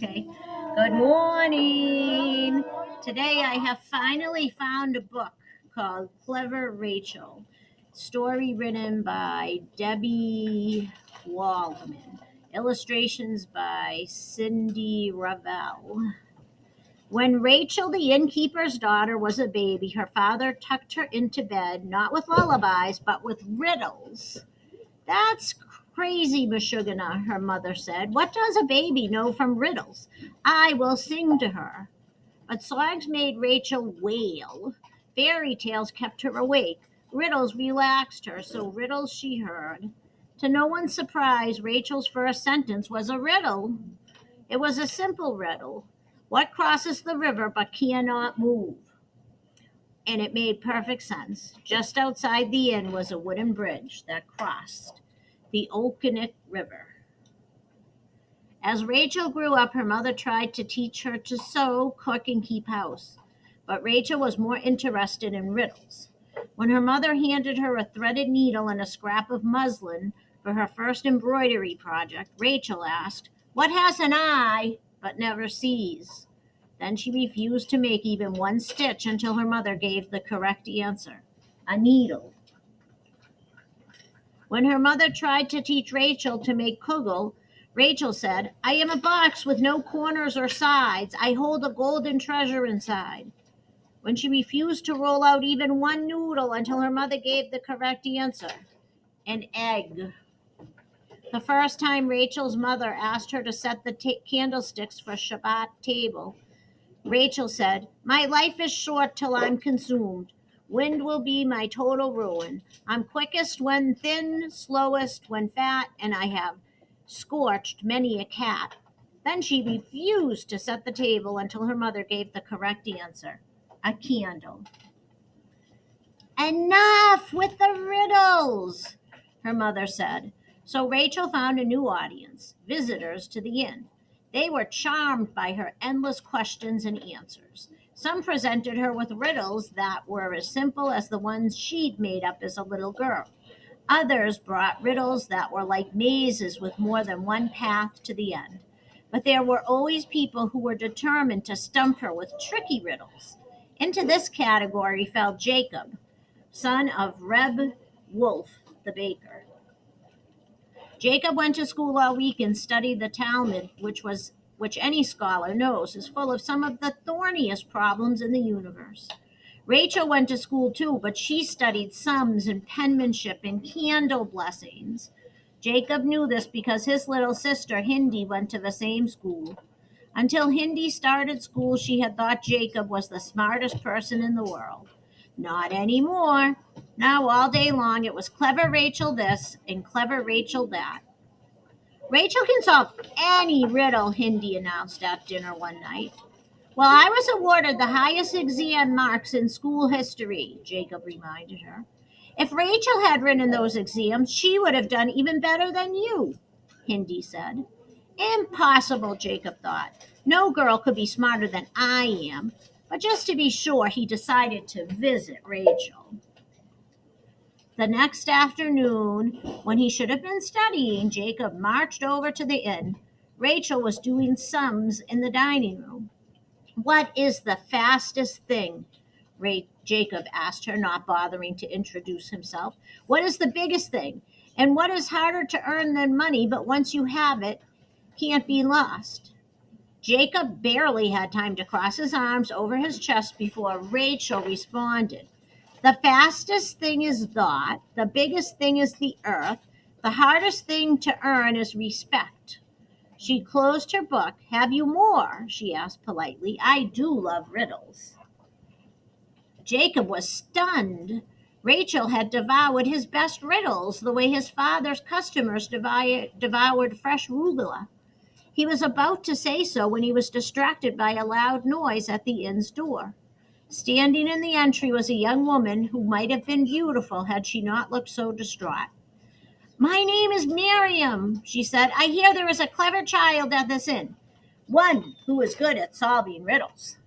Okay. Good morning. Today I have finally found a book called Clever Rachel. Story written by Debby Waldman. Illustrations by Cindy Ravel. When Rachel, the innkeeper's daughter, was a baby, her father tucked her into bed, not with lullabies, but with riddles. That's crazy, Meshuggah, her mother said. What does a baby know from riddles? I will sing to her. But songs made Rachel wail. Fairy tales kept her awake. Riddles relaxed her, so riddles she heard. To no one's surprise, Rachel's first sentence was a riddle. It was a simple riddle. What crosses the river but cannot move? And it made perfect sense. Just outside the inn was a wooden bridge that crossed the Okeechobee River. As Rachel grew up, her mother tried to teach her to sew, cook, and keep house. But Rachel was more interested in riddles. When her mother handed her a threaded needle and a scrap of muslin for her first embroidery project, Rachel asked, "What has an eye but never sees?" Then she refused to make even one stitch until her mother gave the correct answer, a needle. When her mother tried to teach Rachel to make kugel, Rachel said, "I am a box with no corners or sides. I hold a golden treasure inside." When she refused to roll out even one noodle until her mother gave the correct answer, an egg. The first time Rachel's mother asked her to set the candlesticks for Shabbat table, Rachel said, "My life is short till I'm consumed. Wind will be my total ruin. I'm quickest when thin, slowest when fat, and I have scorched many a cat." Then she refused to set the table until her mother gave the correct answer, a candle. "Enough with the riddles," her mother said. So Rachel found a new audience, visitors to the inn. They were charmed by her endless questions and answers. Some presented her with riddles that were as simple as the ones she'd made up as a little girl. Others brought riddles that were like mazes with more than one path to the end. But there were always people who were determined to stump her with tricky riddles. Into this category fell Jacob, son of Reb Wolf, the baker. Jacob went to school all week and studied the Talmud, which any scholar knows is full of some of the thorniest problems in the universe. Rachel went to school too, but she studied sums and penmanship and candle blessings. Jacob knew this because his little sister Hindi went to the same school. Until Hindi started school, she had thought Jacob was the smartest person in the world. Not anymore. Now, all day long, it was clever Rachel this and clever Rachel that. "Rachel can solve any riddle," Hindi announced at dinner one night. "Well, I was awarded the highest exam marks in school history," Jacob reminded her. "If Rachel had written those exams, she would have done even better than you," Hindi said. Impossible, Jacob thought. No girl could be smarter than I am. But just to be sure, he decided to visit Rachel. The next afternoon, when he should have been studying, Jacob marched over to the inn. Rachel was doing sums in the dining room. "What is the fastest thing?" Jacob asked her, not bothering to introduce himself. "What is the biggest thing? And what is harder to earn than money, but once you have it, can't be lost?" Jacob barely had time to cross his arms over his chest before Rachel responded. "The fastest thing is thought, the biggest thing is the earth, the hardest thing to earn is respect." She closed her book. "Have you more?" she asked politely. "I do love riddles." Jacob was stunned. Rachel had devoured his best riddles the way his father's customers devoured fresh rugula. He was about to say so when he was distracted by a loud noise at the inn's door. Standing in the entry was a young woman who might have been beautiful had she not looked so distraught. "My name is Miriam," she said. "I hear there is a clever child at this inn, one who is good at solving riddles."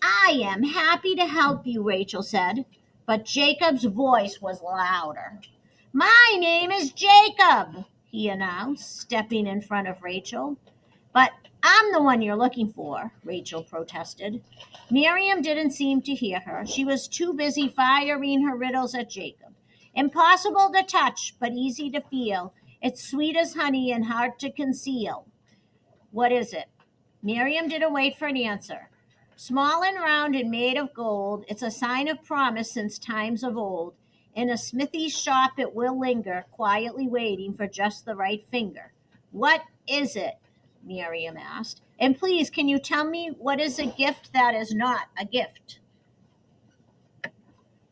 "I am happy to help you," Rachel said, but Jacob's voice was louder. "My name is Jacob," he announced, stepping in front of Rachel. "But I'm the one you're looking for, Rachel protested. Miriam didn't seem to hear her. She was too busy firing her riddles at Jacob. Impossible to touch, but easy to feel. It's sweet as honey and hard to conceal. What is it? Miriam didn't wait for an answer. Small and round and made of gold, it's a sign of promise since times of old. In a smithy's shop it will linger, quietly waiting for just the right finger. What is it? Miriam asked. And please, can you tell me what is a gift that is not a gift?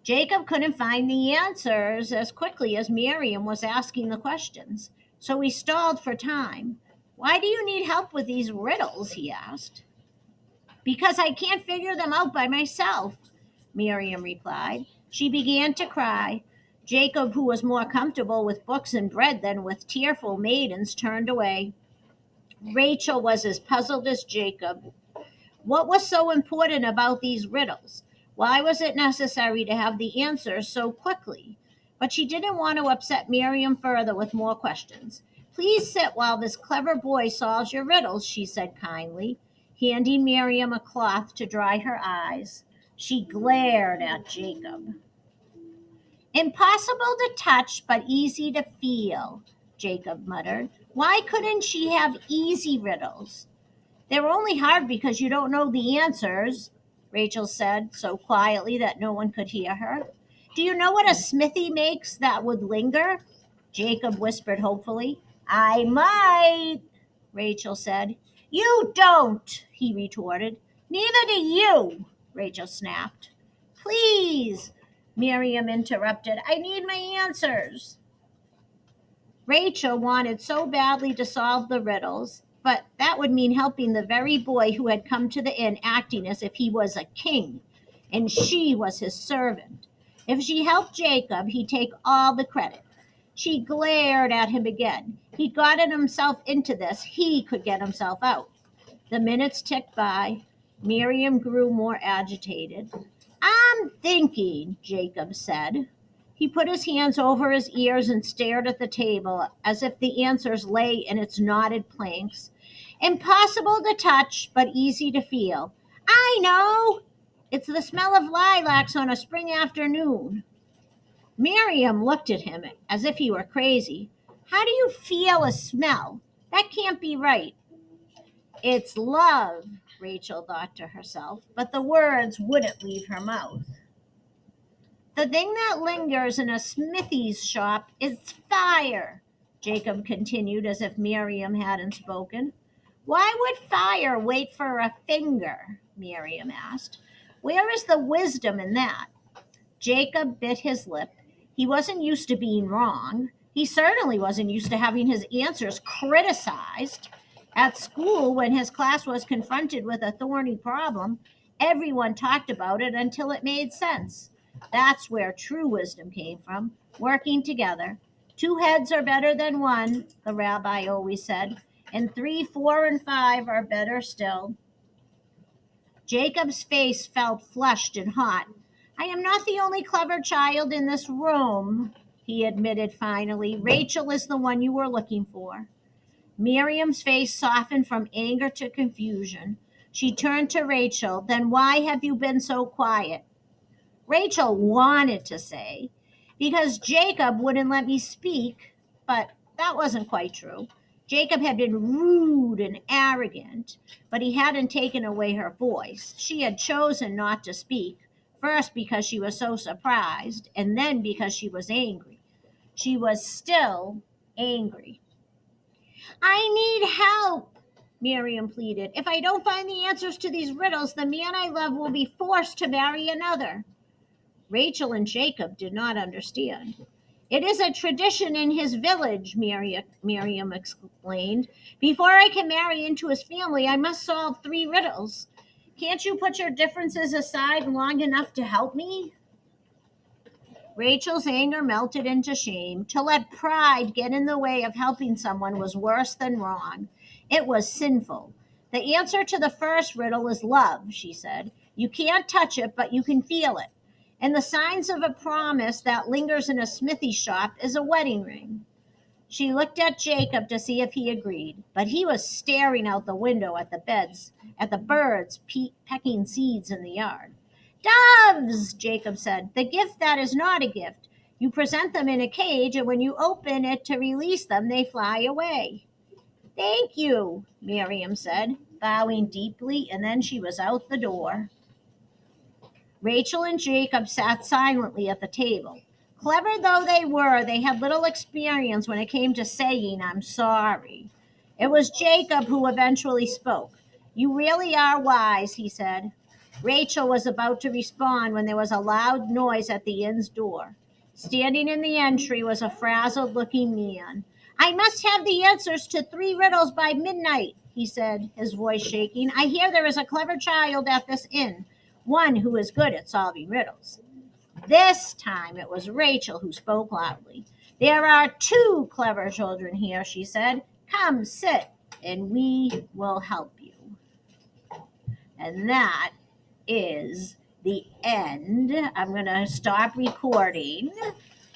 Jacob couldn't find the answers as quickly as Miriam was asking the questions, so he stalled for time. Why do you need help with these riddles? He asked. Because I can't figure them out by myself, Miriam replied. She began to cry. Jacob, who was more comfortable with books and bread than with tearful maidens, turned away. Rachel was as puzzled as Jacob. What was so important about these riddles? Why was it necessary to have the answers so quickly? But she didn't want to upset Miriam further with more questions. Please sit while this clever boy solves your riddles, she said kindly, handing Miriam a cloth to dry her eyes. She glared at Jacob. Impossible to touch, but easy to feel, Jacob muttered. Why couldn't she have easy riddles? They're only hard because you don't know the answers, Rachel said so quietly that no one could hear her. Do you know what a smithy makes that would linger? Jacob whispered hopefully. I might, Rachel said. You don't, he retorted. Neither do you, Rachel snapped. Please, Miriam interrupted. I need my answers. Rachel wanted so badly to solve the riddles, but that would mean helping the very boy who had come to the inn acting as if he was a king, and she was his servant. If she helped Jacob, he'd take all the credit. She glared at him again. He'd gotten himself into this. He could get himself out. The minutes ticked by. Miriam grew more agitated. I'm thinking, Jacob said. He put his hands over his ears and stared at the table as if the answers lay in its knotted planks. Impossible to touch, but easy to feel. I know! It's the smell of lilacs on a spring afternoon. Miriam looked at him as if he were crazy. How do you feel a smell? That can't be right. It's love, Rachel thought to herself, but the words wouldn't leave her mouth. The thing that lingers in a smithy's shop is fire, Jacob continued as if Miriam hadn't spoken. Why would fire wait for a finger? Miriam asked. Where is the wisdom in that? Jacob bit his lip. He wasn't used to being wrong. He certainly wasn't used to having his answers criticized. At school, when his class was confronted with a thorny problem, everyone talked about it until it made sense. That's where true wisdom came from, working together. Two heads are better than one, the rabbi always said, and three, four, and five are better still. Jacob's face felt flushed and hot. I am not the only clever child in this room, he admitted finally. Rachel is the one you were looking for. Miriam's face softened from anger to confusion. She turned to Rachel. Then why have you been so quiet? Rachel wanted to say, because Jacob wouldn't let me speak, but that wasn't quite true. Jacob had been rude and arrogant, but he hadn't taken away her voice. She had chosen not to speak, first because she was so surprised, and then because she was angry. She was still angry. I need help, Miriam pleaded. If I don't find the answers to these riddles, the man I love will be forced to marry another. Rachel and Jacob did not understand. It is a tradition in his village, Miriam explained. Before I can marry into his family, I must solve 3 riddles. Can't you put your differences aside long enough to help me? Rachel's anger melted into shame. To let pride get in the way of helping someone was worse than wrong. It was sinful. The answer to the first riddle is love, she said. You can't touch it, but you can feel it. And the signs of a promise that lingers in a smithy shop is a wedding ring. She looked at Jacob to see if he agreed, but he was staring out the window at the birds pecking seeds in the yard. Doves, Jacob said. The gift that is not a gift. You present them in a cage, and when you open it to release them, they fly away. Thank you, Miriam said, bowing deeply, and then she was out the door. Rachel and Jacob sat silently at the table. Clever though they were, they had little experience when it came to saying, I'm sorry. It was Jacob who eventually spoke. You really are wise, he said. Rachel was about to respond when there was a loud noise at the inn's door. Standing in the entry was a frazzled looking man. I must have the answers to 3 riddles by midnight, he said, his voice shaking. I hear there is a clever child at this inn, one who is good at solving riddles. This time it was Rachel who spoke loudly. There are 2 clever children here, she said. Come, sit, and we will help you. And that is the end. I'm going to stop recording.